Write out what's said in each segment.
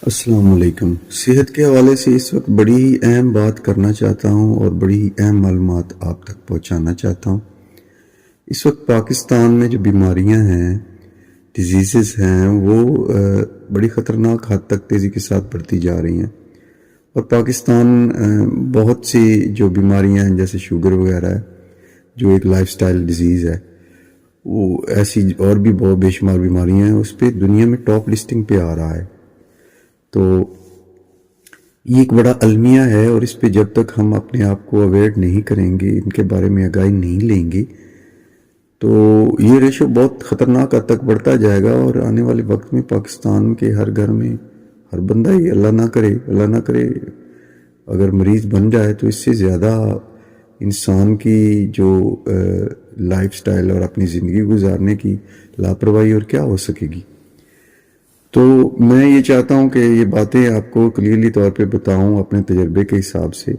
السلام علیکم۔ صحت کے حوالے سے اس وقت بڑی ہی اہم بات کرنا چاہتا ہوں اور بڑی ہی اہم معلومات آپ تک پہنچانا چاہتا ہوں۔ اس وقت پاکستان میں جو بیماریاں ہیں، ڈیزیزز ہیں، وہ بڑی خطرناک حد تک تیزی کے ساتھ بڑھتی جا رہی ہیں، اور پاکستان بہت سی جو بیماریاں ہیں جیسے شوگر وغیرہ ہے، جو ایک لائف سٹائل ڈیزیز ہے، وہ ایسی اور بھی بہت بے شمار بیماریاں ہیں، اس پہ دنیا میں ٹاپ لسٹنگ پہ آ رہا ہے۔ تو یہ ایک بڑا المیہ ہے، اور اس پہ جب تک ہم اپنے آپ کو اویئر نہیں کریں گے، ان کے بارے میں آگاہی نہیں لیں گے، تو یہ ریشو بہت خطرناک حد تک بڑھتا جائے گا، اور آنے والے وقت میں پاکستان کے ہر گھر میں ہر بندہ ہی اللہ نہ کرے اگر مریض بن جائے تو اس سے زیادہ انسان کی جو لائف سٹائل اور اپنی زندگی گزارنے کی لاپرواہی اور کیا ہو سکے گی۔ تو میں یہ چاہتا ہوں کہ یہ باتیں آپ کو کلیئرلی طور پہ بتاؤں اپنے تجربے کے حساب سے،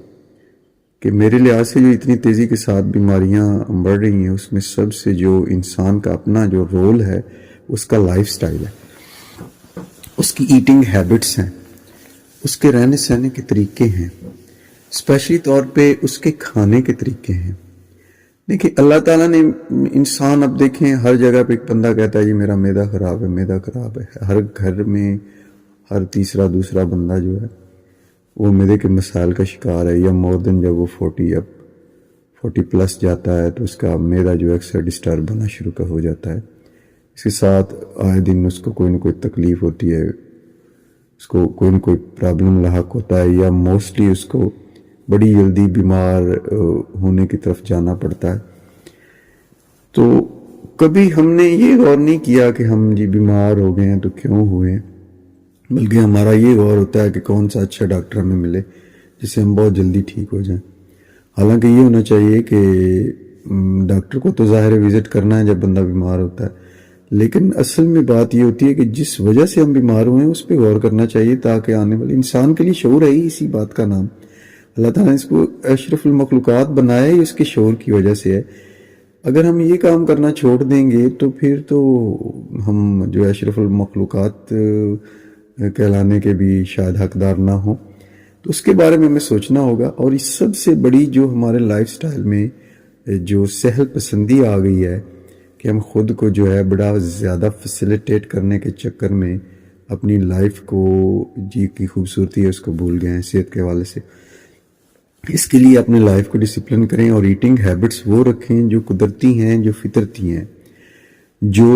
کہ میرے لحاظ سے جو اتنی تیزی کے ساتھ بیماریاں بڑھ رہی ہیں، اس میں سب سے جو انسان کا اپنا جو رول ہے، اس کا لائف سٹائل ہے، اس کی ایٹنگ ہیبٹس ہیں، اس کے رہنے سہنے کے طریقے ہیں، اسپیشلی طور پہ اس کے کھانے کے طریقے ہیں۔ دیکھیں، اللہ تعالیٰ نے انسان، اب دیکھیں ہر جگہ پہ ایک بندہ کہتا ہے یہ میرا معدہ خراب ہے، ہر گھر میں ہر تیسرا دوسرا بندہ جو ہے وہ معدے کے مسائل کا شکار ہے، یا مور دن جب وہ 40 پلس جاتا ہے تو اس کا معدہ جو اکثر ڈسٹرب ہونا شروع ہو جاتا ہے۔ اس کے ساتھ آئے دن اس کو کوئی نہ کوئی تکلیف ہوتی ہے، اس کو کوئی نہ کوئی پرابلم لاحق ہوتا ہے، یا موسٹلی اس کو بڑی جلدی بیمار ہونے کی طرف جانا پڑتا ہے۔ تو کبھی ہم نے یہ غور نہیں کیا کہ ہم بیمار ہو گئے ہیں تو کیوں ہوئے ہیں، بلکہ ہمارا یہ غور ہوتا ہے کہ کون سا اچھا ڈاکٹر ہمیں ملے جس سے ہم بہت جلدی ٹھیک ہو جائیں۔ حالانکہ یہ ہونا چاہیے کہ ڈاکٹر کو تو ظاہر وزٹ کرنا ہے جب بندہ بیمار ہوتا ہے، لیکن اصل میں بات یہ ہوتی ہے کہ جس وجہ سے ہم بیمار ہوئے ہیں اس پہ غور کرنا چاہیے، تاکہ آنے والے انسان کے لیے شعور ہے ہی اسی بات کا نام۔ اللہ تعالیٰ نے اس کو اشرف المخلوقات بنایا ہی اس کے شعور کی وجہ سے ہے۔ اگر ہم یہ کام کرنا چھوڑ دیں گے تو پھر تو ہم جو اشرف المخلوقات کہلانے کے بھی شاید حقدار نہ ہوں۔ تو اس کے بارے میں ہمیں سوچنا ہوگا، اور اس سب سے بڑی جو ہمارے لائف سٹائل میں جو سہل پسندی آ گئی ہے کہ ہم خود کو جو ہے بڑا زیادہ فیسیلیٹیٹ کرنے کے چکر میں اپنی لائف کو جی کی خوبصورتی ہے اس کو بھول گئے ہیں صحت کے حوالے سے۔ اس کے لیے اپنے لائف کو ڈسپلن کریں، اور ایٹنگ ہیبٹس وہ رکھیں جو قدرتی ہیں، جو فطرتی ہیں۔ جو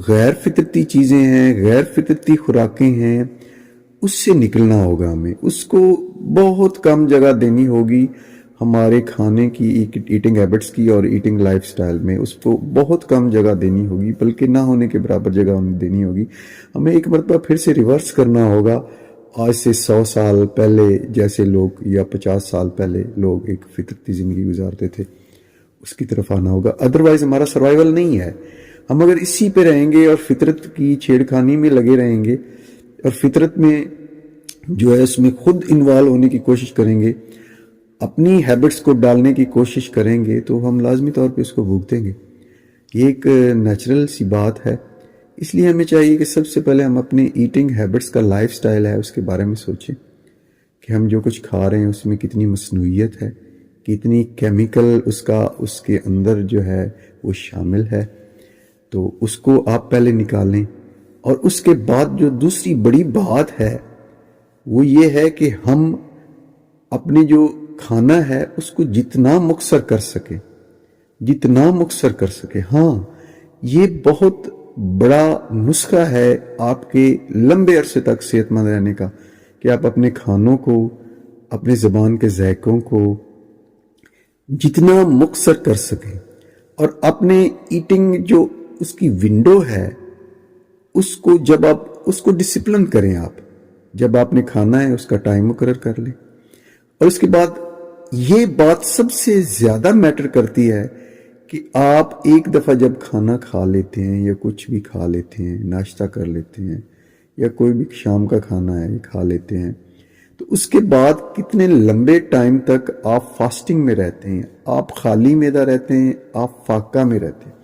غیر فطرتی چیزیں ہیں، غیر فطرتی خوراکیں ہیں، اس سے نکلنا ہوگا ہمیں، اس کو بہت کم جگہ دینی ہوگی ہمارے کھانے کی، ایٹنگ ہیبٹس کی اور ایٹنگ لائف سٹائل میں اس کو بہت کم جگہ دینی ہوگی، بلکہ نہ ہونے کے برابر جگہ ہمیں دینی ہوگی۔ ہمیں ایک مرتبہ پھر سے ریورس کرنا ہوگا، آج سے 100 سال پہلے جیسے لوگ، یا 50 سال پہلے لوگ ایک فطرتی زندگی گزارتے تھے، اس کی طرف آنا ہوگا۔ ادروائز ہمارا سروائیول نہیں ہے۔ ہم اگر اسی پہ رہیں گے اور فطرت کی چھیڑخانی میں لگے رہیں گے، اور فطرت میں جو ہے اس میں خود انوالو ہونے کی کوشش کریں گے، اپنی ہیبٹس کو ڈالنے کی کوشش کریں گے، تو ہم لازمی طور پہ اس کو بھگتیں گے۔ یہ ایک نیچرل سی بات ہے۔ اس لیے ہمیں چاہیے کہ سب سے پہلے ہم اپنے ایٹنگ ہیبٹس کا لائف سٹائل ہے اس کے بارے میں سوچیں، کہ ہم جو کچھ کھا رہے ہیں اس میں کتنی مصنوعیت ہے، کتنی کیمیکل اس کے اندر جو ہے وہ شامل ہے۔ تو اس کو آپ پہلے نکالیں، اور اس کے بعد جو دوسری بڑی بات ہے وہ یہ ہے کہ ہم اپنے جو کھانا ہے اس کو جتنا مختصر کر سکیں۔ ہاں، یہ بہت بڑا نسخہ ہے آپ کے لمبے عرصے تک صحت مند رہنے کا، کہ آپ اپنے کھانوں کو، اپنے زبان کے ذائقوں کو جتنا مختصر کر سکیں، اور اپنے ایٹنگ جو اس کی ونڈو ہے اس کو جب آپ اس کو ڈسپلن کریں، آپ جب آپ نے کھانا ہے اس کا ٹائم مقرر کر لیں۔ اور اس کے بعد یہ بات سب سے زیادہ میٹر کرتی ہے کہ آپ ایک دفعہ جب کھانا کھا لیتے ہیں، یا کچھ بھی کھا لیتے ہیں، ناشتہ کر لیتے ہیں، یا کوئی بھی شام کا کھانا ہے کھا لیتے ہیں، تو اس کے بعد کتنے لمبے ٹائم تک آپ فاسٹنگ میں رہتے ہیں، آپ خالی معدہ رہتے ہیں، آپ فاقہ میں رہتے ہیں۔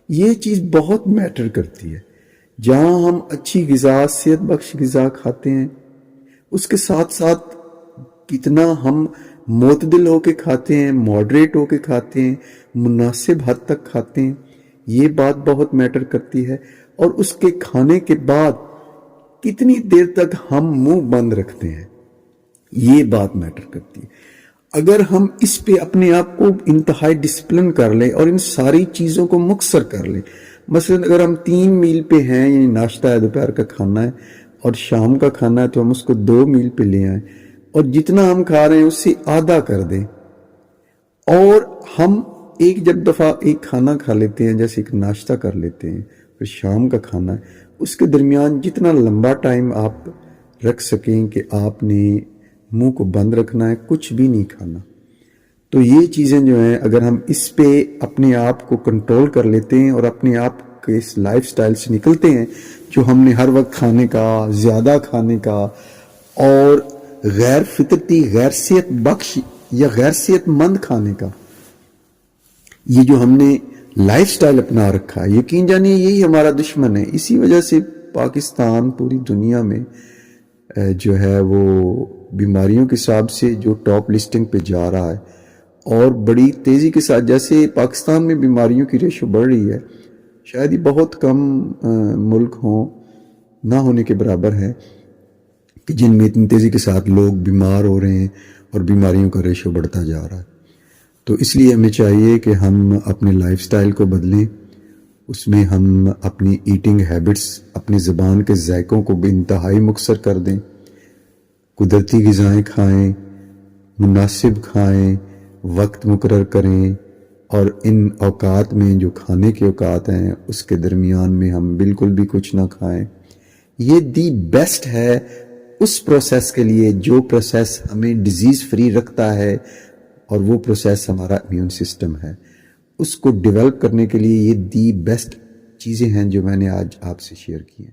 یہ چیز بہت میٹر کرتی ہے۔ جہاں ہم اچھی غذا، صحت بخش غذا کھاتے ہیں، اس کے ساتھ ساتھ کتنا ہم معتدل ہو کے کھاتے ہیں، ماڈریٹ ہو کے کھاتے ہیں، مناسب حد تک کھاتے ہیں، یہ بات بہت میٹر کرتی ہے۔ اور اس کے کھانے کے بعد کتنی دیر تک ہم منہ بند رکھتے ہیں، یہ بات میٹر کرتی ہے۔ اگر ہم اس پہ اپنے آپ کو انتہائی ڈسپلن کر لیں اور ان ساری چیزوں کو مختصر کر لیں، مثلا اگر ہم 3 میل پہ ہیں، یعنی ناشتہ ہے، دوپہر کا کھانا ہے اور شام کا کھانا ہے، تو ہم اس کو 2 میل پہ لے آئیں اور جتنا ہم کھا رہے ہیں اس سے آدھا کر دیں۔ اور ہم جب دفعہ ایک کھانا کھا لیتے ہیں، جیسے ایک ناشتہ کر لیتے ہیں، پھر شام کا کھانا ہے، اس کے درمیان جتنا لمبا ٹائم آپ رکھ سکیں کہ آپ نے منہ کو بند رکھنا ہے، کچھ بھی نہیں کھانا، تو یہ چیزیں جو ہیں اگر ہم اس پہ اپنے آپ کو کنٹرول کر لیتے ہیں اور اپنے آپ کے اس لائف سٹائل سے نکلتے ہیں جو ہم نے ہر وقت کھانے کا، زیادہ کھانے کا اور غیر فطرتی، غیر صحت بخش یا غیر صحت مند کھانے کا، یہ جو ہم نے لائف سٹائل اپنا رکھا ہے، یقین جانیے یہی ہمارا دشمن ہے۔ اسی وجہ سے پاکستان پوری دنیا میں جو ہے وہ بیماریوں کے حساب سے جو ٹاپ لسٹنگ پہ جا رہا ہے، اور بڑی تیزی کے ساتھ جیسے پاکستان میں بیماریوں کی ریشو بڑھ رہی ہے، شاید ہی بہت کم ملک ہوں، نہ ہونے کے برابر ہے کہ جن میں اتنی تیزی کے ساتھ لوگ بیمار ہو رہے ہیں اور بیماریوں کا ریشو بڑھتا جا رہا ہے۔ تو اس لیے ہمیں چاہیے کہ ہم اپنے لائف سٹائل کو بدلیں، اس میں ہم اپنی ایٹنگ ہیبٹس، اپنی زبان کے ذائقوں کو بھی انتہائی مختصر کر دیں، قدرتی غذائیں کھائیں، مناسب کھائیں، وقت مقرر کریں، اور ان اوقات میں جو کھانے کے اوقات ہیں اس کے درمیان میں ہم بالکل بھی کچھ نہ کھائیں۔ یہ دی بیسٹ ہے اس پروسیس کے لیے جو پروسیس ہمیں ڈیزیز فری رکھتا ہے، اور وہ پروسیس ہمارا امیون سسٹم ہے، اس کو ڈیولپ کرنے کے لیے یہ دی بیسٹ چیزیں ہیں جو میں نے آج آپ سے شیئر کی ہیں۔